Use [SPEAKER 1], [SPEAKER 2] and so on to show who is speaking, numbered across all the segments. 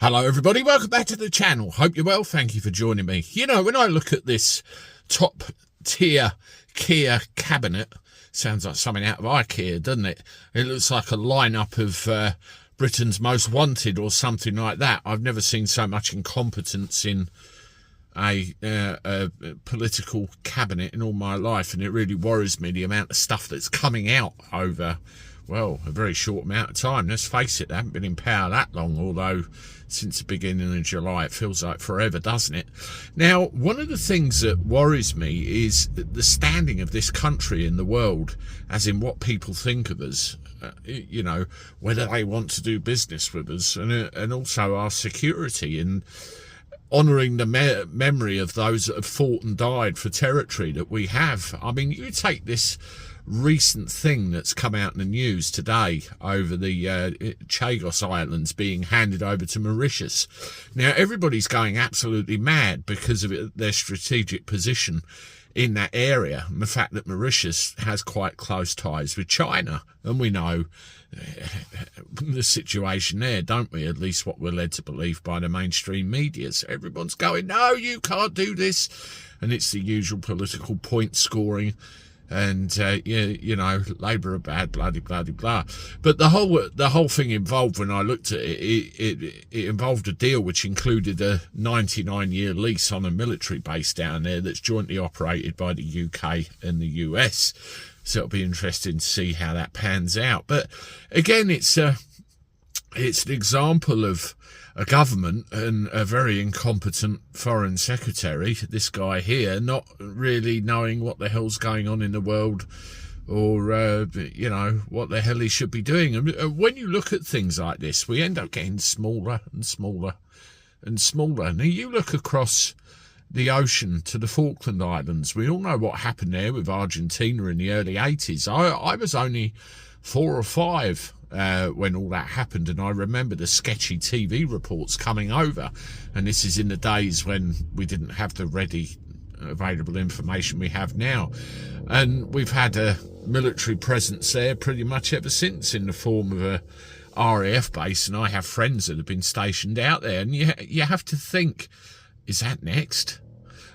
[SPEAKER 1] Hello everybody, welcome back to the channel. Hope you're well, thank you for joining me. You know, when I look at this top tier Kia cabinet, sounds like something out of IKEA, doesn't it? It looks like a lineup of Britain's Most Wanted or something like that. I've never seen so much incompetence in a political cabinet in all my life, and it really worries me the amount of stuff that's coming out over, well, a very short amount of time. Let's face it, they haven't been in power that long, although since the beginning of July it feels like forever, doesn't it? Now, one of the things that worries me is the standing of this country in the world, as in what people think of us, you know, whether they want to do business with us, and also our security and honouring the memory of those that have fought and died for territory that we have. I mean, you take this recent thing that's come out in the news today over the Chagos Islands being handed over to Mauritius. Now, everybody's going absolutely mad because of their strategic position in that area and the fact that Mauritius has quite close ties with China. And we know the situation there, don't we? At least what we're led to believe by the mainstream media. So everyone's going, no, you can't do this. And it's the usual political point scoring. And you know, Labour are bad, bloody blah. But the whole thing involved, when I looked at it involved a deal which included a 99-year lease on a military base down there that's jointly operated by the UK and the US. So it'll be interesting to see how that pans out. But again, it's an example of a government and a very incompetent foreign secretary, this guy here, not really knowing what the hell's going on in the world, or you know, what the hell he should be doing. And when you look at things like this, we end up getting smaller and smaller and smaller. Now, you look across the ocean to the Falkland Islands. We all know what happened there with Argentina in the early 80s. I was only 4 or 5 when all that happened, and I remember the sketchy TV reports coming over, and this is in the days when we didn't have the ready available information we have now. And we've had a military presence there pretty much ever since, in the form of a RAF base, and I have friends that have been stationed out there, and you have to think, is that next?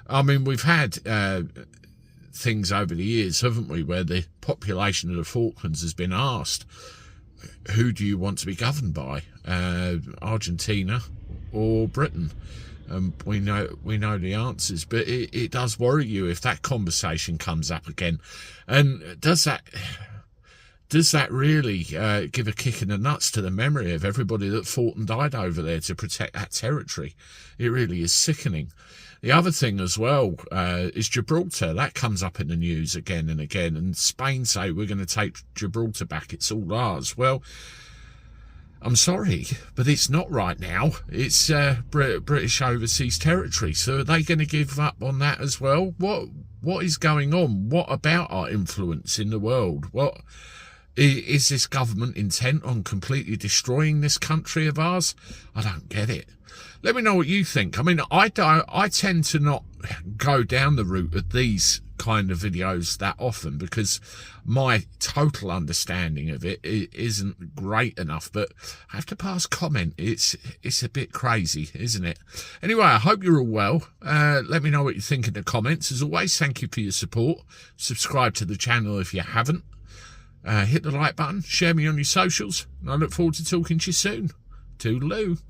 [SPEAKER 1] I mean, we've had things over the years, haven't we, where the population of the Falklands has been asked, who do you want to be governed by, Argentina or Britain? We know the answers, but it does worry you if that conversation comes up again. And does that really give a kick in the nuts to the memory of everybody that fought and died over there to protect that territory? It really is sickening. The other thing as well is Gibraltar. That comes up in the news again and again, and Spain say we're going to take Gibraltar back, it's all ours. Well, I'm sorry, but it's not right now. It's British overseas territory, so are they going to give up on that as well? What is going on? What about our influence in the world? What is this government intent on completely destroying this country of ours? I don't get it. Let me know what you think. I mean, I tend to not go down the route of these kind of videos that often, because my total understanding of it isn't great enough. But I have to pass comment. It's a bit crazy, isn't it? Anyway, I hope you're all well. Let me know what you think in the comments. As always, thank you for your support. Subscribe to the channel if you haven't. Hit the like button. Share me on your socials. And I look forward to talking to you soon. Toodaloo.